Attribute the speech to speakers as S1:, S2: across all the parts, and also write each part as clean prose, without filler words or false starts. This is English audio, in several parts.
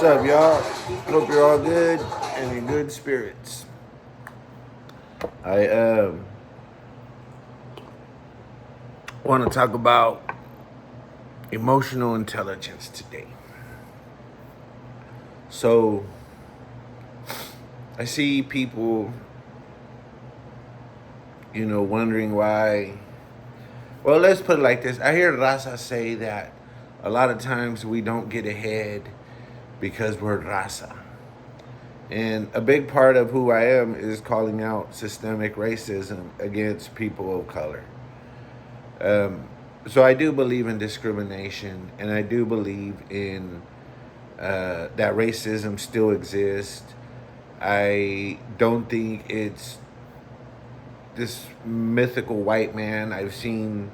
S1: up, y'all? Hope you're all good and in good spirits. I want to talk about emotional intelligence today. So, I see people, wondering why. Well, let's put it like this. I hear Raza say that a lot of times we don't get ahead because we're Raza. And a big part of who I am is calling out systemic racism against people of color. Um, so I do believe in discrimination, and I do believe in that racism still exists. I don't think it's this mythical white man. I've seen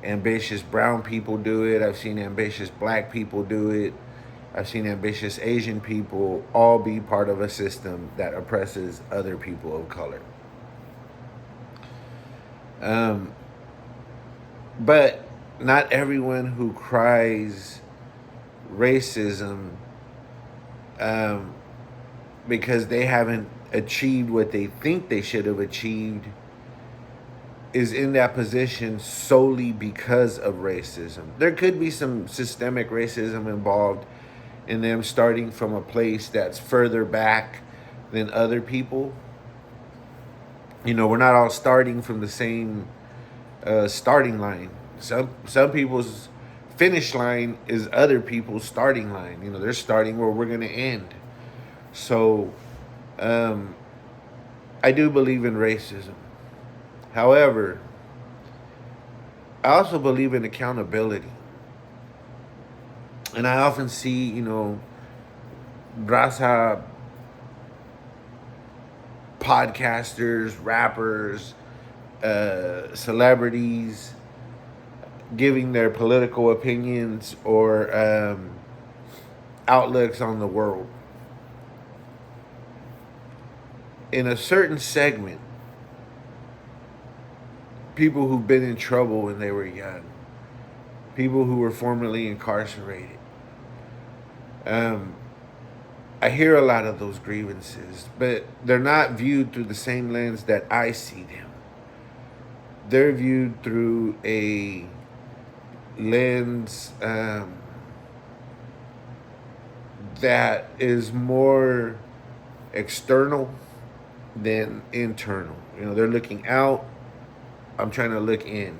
S1: ambitious brown people do it. I've seen ambitious black people do it. I've seen ambitious Asian people all be part of a system that oppresses other people of color. Um, but not everyone who cries racism um, because they haven't achieved what they think they should have achieved is in that position solely because of racism. There could be some systemic racism involved in them starting from a place that's further back than other people. We're not all starting from the same starting line. Some people's finish line is other people's starting line. They're starting where we're gonna end. So, um, I do believe in racism. However, I also believe in accountability. And I often see, Raza podcasters, rappers, celebrities giving their political opinions or outlooks on the world. In a certain segment, people who've been in trouble when they were young, people who were formerly incarcerated. Um, I hear a lot of those grievances, but they're not viewed through the same lens that I see them. They're viewed through a lens that is more external than internal. They're looking out. I'm trying to look in.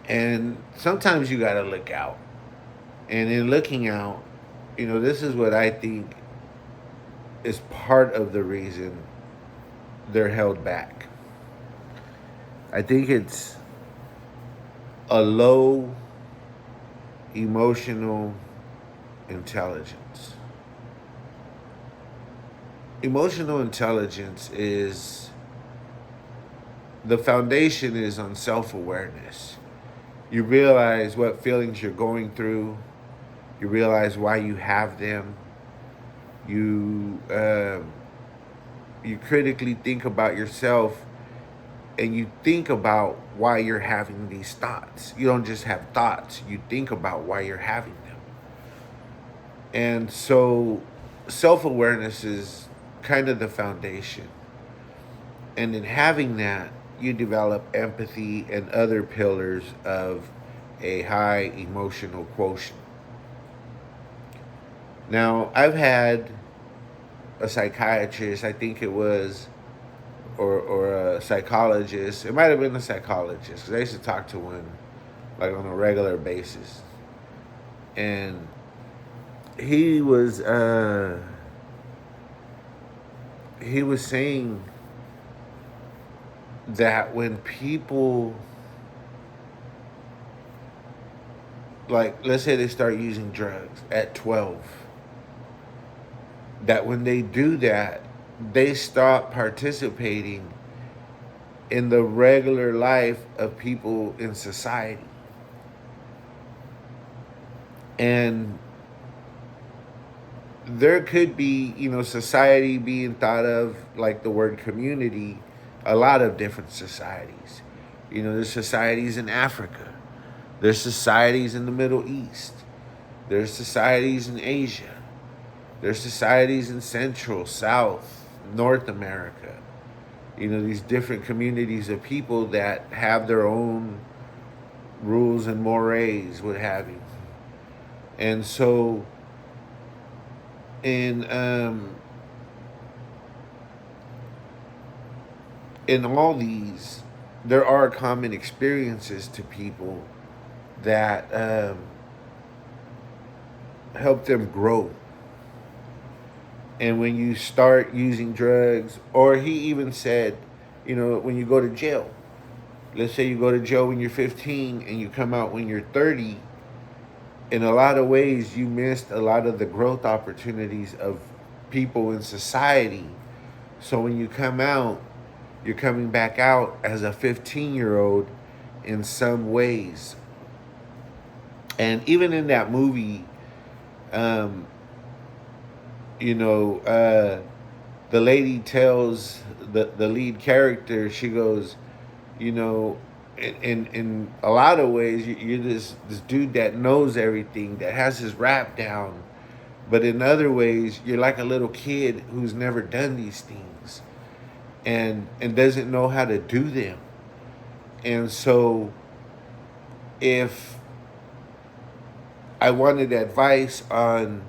S1: And sometimes you got to look out. And in looking out, this is what I think is part of the reason they're held back. I think it's a low emotional intelligence. Emotional intelligence is the foundation is on self-awareness. You realize what feelings you're going through. You realize why you have them. You critically think about yourself, and you think about why you're having these thoughts. You don't just have thoughts. You think about why you're having them. And so self-awareness is kind of the foundation. And in having that, you develop empathy and other pillars of a high emotional quotient. Now, I've had a psychiatrist, I think it was, or a psychologist. It might have been a psychologist, because I used to talk to one like on a regular basis. And he was saying that when people, like, let's say they start using drugs at 12, that when they do that, they stop participating in the regular life of people in society. And there could be, society being thought of like the word community, a lot of different societies. There's societies in Africa. There's societies in the Middle East. There's societies in Asia. There's societies in Central, South, North America. You know, these different communities of people that have their own rules and mores, what have you. And so, in in all these, there are common experiences to people that help them grow. And when you start using drugs, or he even said, you know, when you go to jail, let's say you go to jail when you're 15 and you come out when you're 30, in a lot of ways, you missed a lot of the growth opportunities of people in society. So when you come out, you're coming back out as a 15-year-old in some ways. And even in that movie, um, you know, the lady tells the lead character, she goes, you know, in a lot of ways, you're this dude that knows everything, that has his rap down. But in other ways, you're like a little kid who's never done these things and doesn't know how to do them. And so if I wanted advice on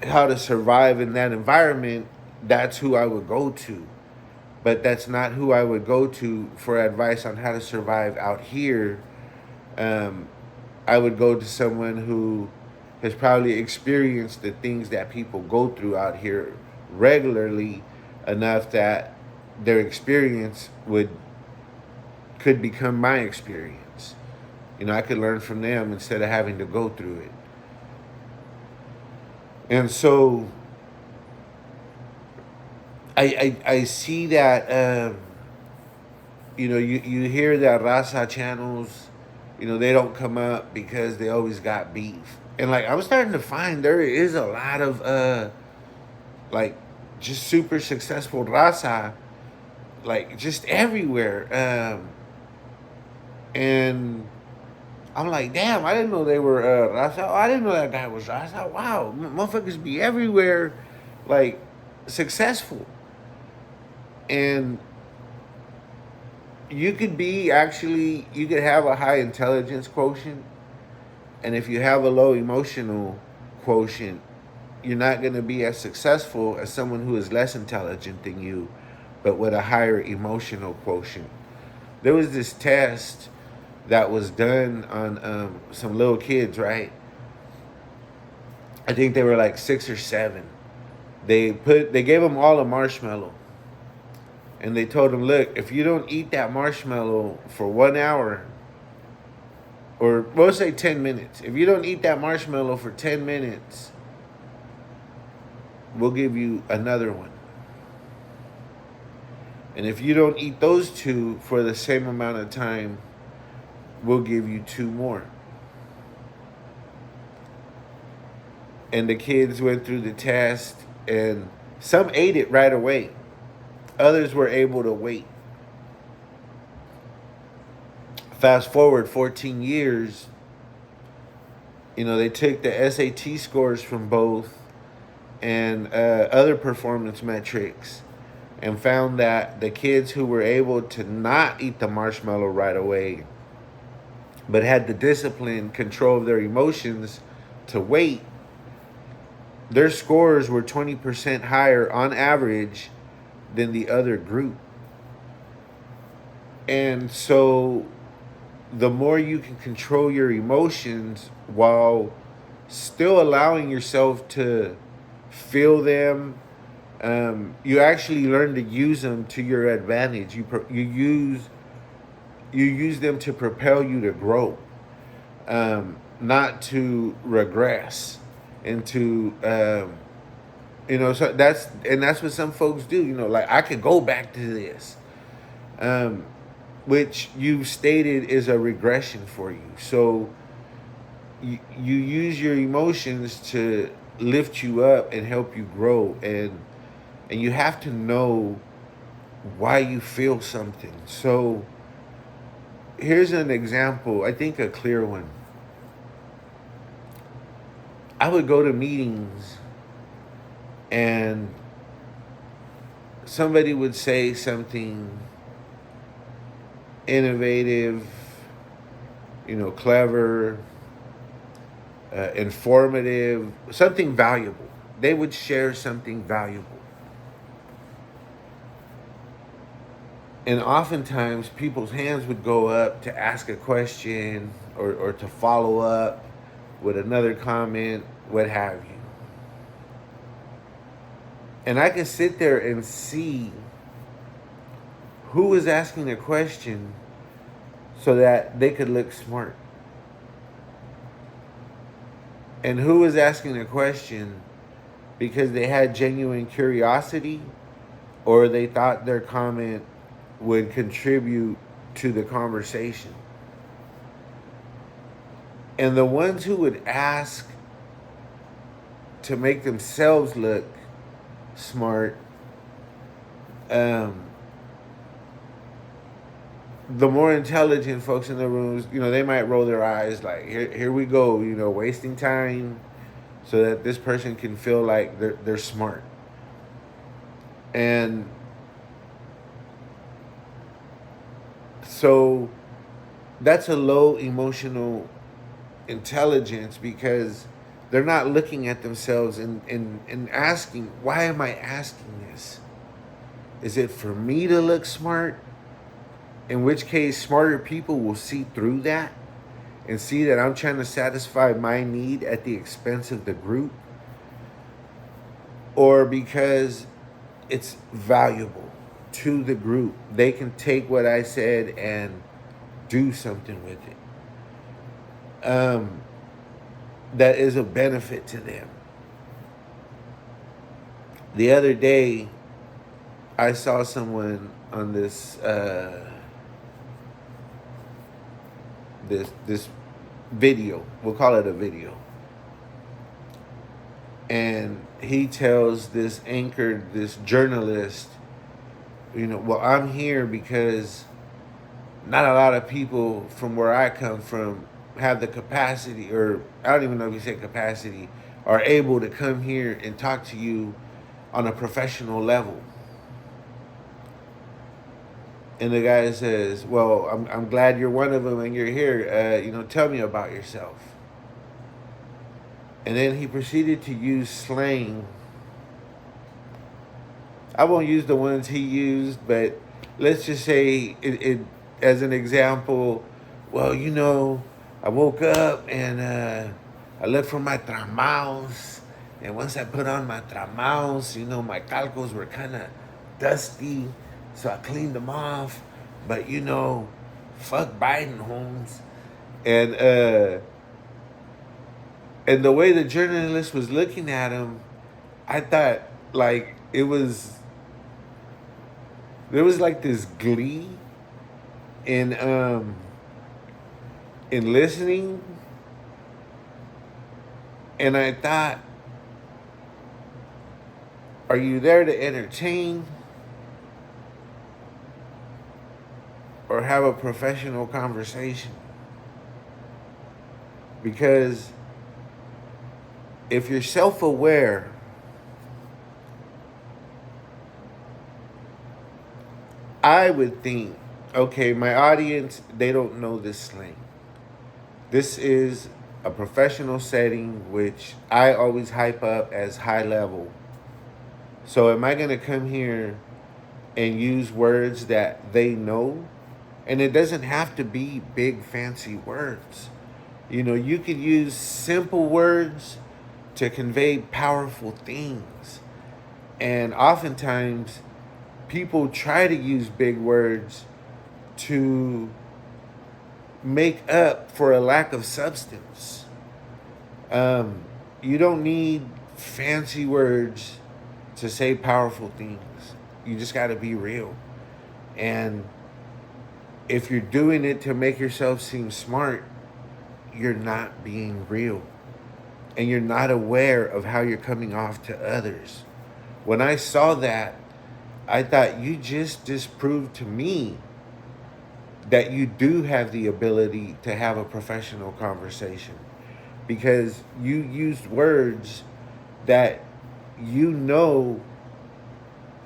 S1: how to survive in that environment, that's who I would go to. But that's not who I would go to for advice on how to survive out here. Um, I would go to someone who has probably experienced the things that people go through out here regularly enough that their experience would could become my experience. You know, I could learn from them instead of having to go through it. And so I see that you know, you hear that Raza channels, you know, they don't come up because they always got beef. And like I'm starting to find there is a lot of like just super successful Raza, like just everywhere. And I'm like, damn, I didn't know they were Raza. Oh, I didn't know that guy was Raza. Wow, motherfuckers be everywhere, like successful. And you could be actually, you could have a high intelligence quotient, and if you have a low emotional quotient, you're not going to be as successful as someone who is less intelligent than you, but with a higher emotional quotient. There was this test that was done on some little kids, right? I think they were like 6 or 7. They gave them all a marshmallow, and they told them, look, if you don't eat that marshmallow for 1 hour, or we'll say 10 minutes, if you don't eat that marshmallow for 10 minutes, we'll give you another one. And if you don't eat those two for the same amount of time, we'll give you 2 more. And the kids went through the test, and some ate it right away. Others were able to wait. Fast forward 14 years, you know, they took the SAT scores from both and other performance metrics and found that the kids who were able to not eat the marshmallow right away but had the discipline, control of their emotions to wait, their scores were 20% higher on average than the other group. And so the more you can control your emotions while still allowing yourself to feel them, you actually learn to use them to your advantage. You use them to propel you to grow, not to regress into you know. So that's what some folks do. You know, like I could go back to this, which you've stated is a regression for you. So you use your emotions to lift you up and help you grow, and you have to know why you feel something. So here's an example, I think a clear one. I would go to meetings and somebody would say something innovative, clever, informative, something valuable. They would share something valuable. And oftentimes people's hands would go up to ask a question or to follow up with another comment, what have you. And I could sit there and see who was asking a question so that they could look smart. And who was asking a question because they had genuine curiosity or they thought their comment would contribute to the conversation. And the ones who would ask to make themselves look smart, the more intelligent folks in the rooms, they might roll their eyes like, here we go, wasting time so that this person can feel like they're smart. And so that's a low emotional intelligence because they're not looking at themselves and asking, why am I asking this? Is it for me to look smart? In which case, smarter people will see through that and see that I'm trying to satisfy my need at the expense of the group. Or because it's valuable to the group. They can take what I said and do something with it. That is a benefit to them. The other day, I saw someone on this this video. We'll call it a video. And he tells this journalist, well, I'm here because not a lot of people from where I come from have the capacity, or I don't even know if you say capacity, are able to come here and talk to you on a professional level. And the guy says, well, I'm glad you're one of them and you're here. Tell me about yourself. And then he proceeded to use slang. I won't use the ones he used, but let's just say it as an example. Well, I woke up and I looked for my tramaos. And once I put on my tramaos, my calcos were kind of dusty. So I cleaned them off. But, fuck Biden, Holmes. And the way the journalist was looking at him, I thought, like, there was like this glee in listening. And I thought, are you there to entertain or have a professional conversation? Because if you're self-aware, I would think, okay, my audience, they don't know this slang. This is a professional setting, which I always hype up as high level. So am I going to come here and use words that they know? And it doesn't have to be big, fancy words. You could use simple words to convey powerful things. And oftentimes, people try to use big words to make up for a lack of substance. You don't need fancy words to say powerful things. You just got to be real. And if you're doing it to make yourself seem smart, you're not being real. And you're not aware of how you're coming off to others. When I saw that, I thought, you just disproved to me that you do have the ability to have a professional conversation. because you used words that you know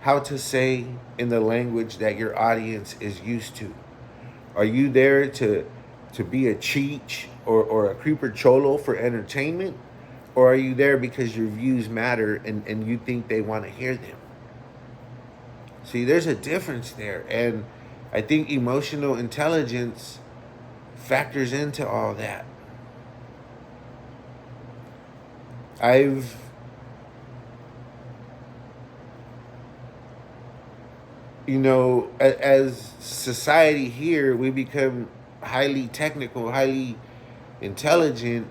S1: how to say in the language that your audience is used to. Are you there to be a cheech or a creeper cholo for entertainment? Or are you there because your views matter and you think they want to hear them? See, there's a difference there. And I think emotional intelligence factors into all that. I've as society here, we become highly technical, highly intelligent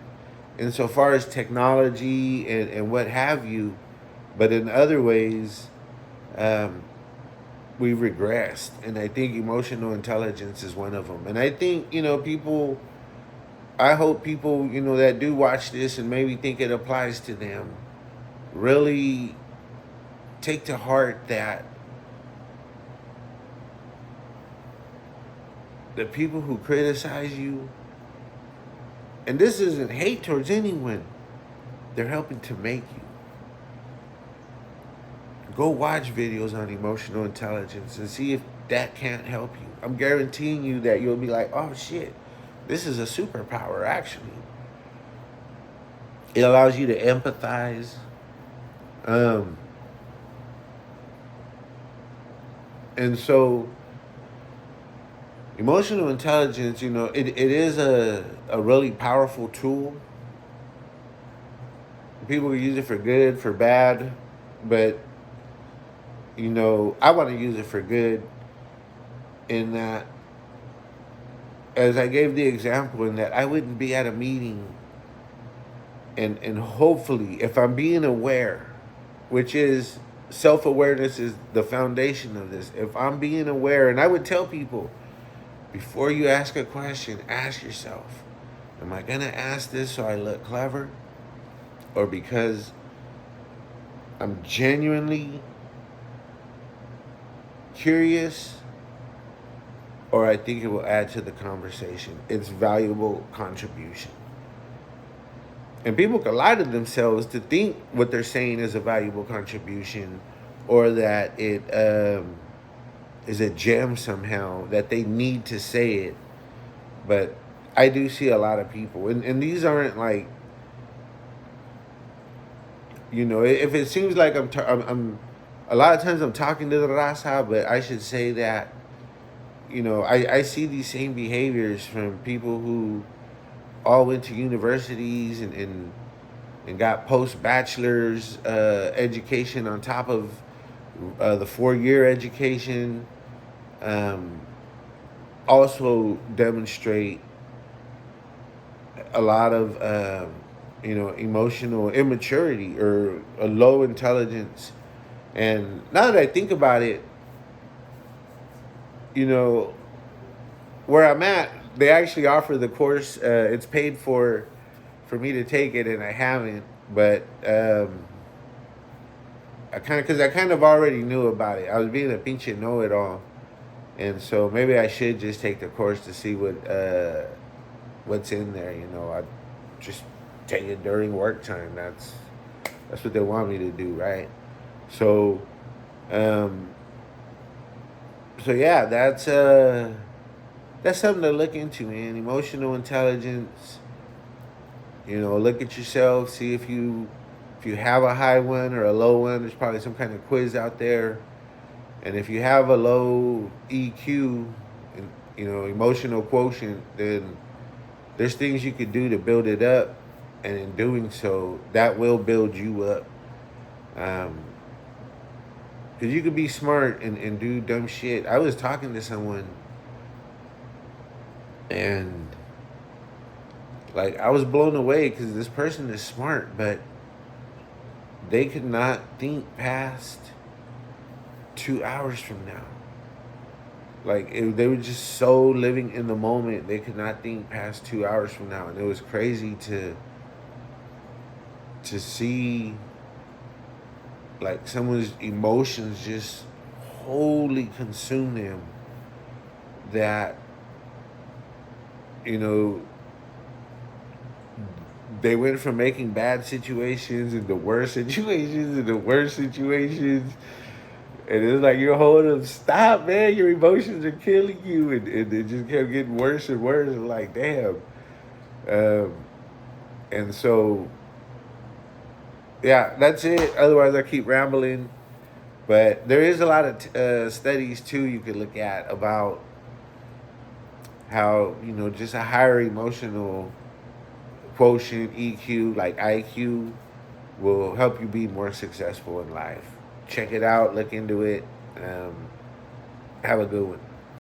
S1: insofar as technology and what have you. But in other ways, um, we've regressed. And I think emotional intelligence is one of them. And I think, I hope people, that do watch this and maybe think it applies to them, really take to heart that the people who criticize you, and this isn't hate towards anyone, they're helping to make you. Go watch videos on emotional intelligence and see if that can't help you. I'm guaranteeing you that you'll be like, oh shit, this is a superpower actually. It allows you to empathize. Um, and so emotional intelligence, it is a really powerful tool. People can use it for good, for bad, but I want to use it for good in that, as I gave the example, in that I wouldn't be at a meeting and hopefully, if I'm being aware, which is self-awareness is the foundation of this. If I'm being aware, and I would tell people, before you ask a question, ask yourself, am I going to ask this so I look clever? Or because I'm genuinely curious, or I think it will add to the conversation. It's valuable contribution. And people can lie to themselves to think what they're saying is a valuable contribution, or that it is a gem somehow, that they need to say it. But I do see a lot of people, and these aren't like, if it seems like I'm a lot of times I'm talking to the raza, but I should say that, I see these same behaviors from people who all went to universities and got post-bachelor's education on top of the 4-year education. Also demonstrate a lot of emotional immaturity or a low intelligence. And now that I think about it, where I'm at, they actually offer the course. It's paid for me to take it, and I haven't. But I kind of already knew about it. I was being a pinche know-it-all, and so maybe I should just take the course to see what's in there. I just take it during work time. That's what they want me to do, right? So, um, so yeah, that's something to look into, man. Emotional intelligence. Look at yourself, see if you have a high one or a low one. There's probably some kind of quiz out there. And if you have a low EQ, and emotional quotient, then there's things you could do to build it up, and in doing so, that will build you up. Because you could be smart and do dumb shit. I was talking to someone, and like I was blown away because this person is smart, but they could not think past 2 hours from now. Like they were just so living in the moment, they could not think past 2 hours from now, and it was crazy to see like someone's emotions just wholly consume them. That they went from making bad situations into worse situations into worse situations. And it's like you're holding them, stop, man, your emotions are killing you. And it just kept getting worse and worse. And like, damn. Um, and so, yeah, that's it. Otherwise, I keep rambling. But there is a lot of studies, too, you could look at about how, just a higher emotional quotient, EQ, like IQ, will help you be more successful in life. Check it out, look into it. Have a good one.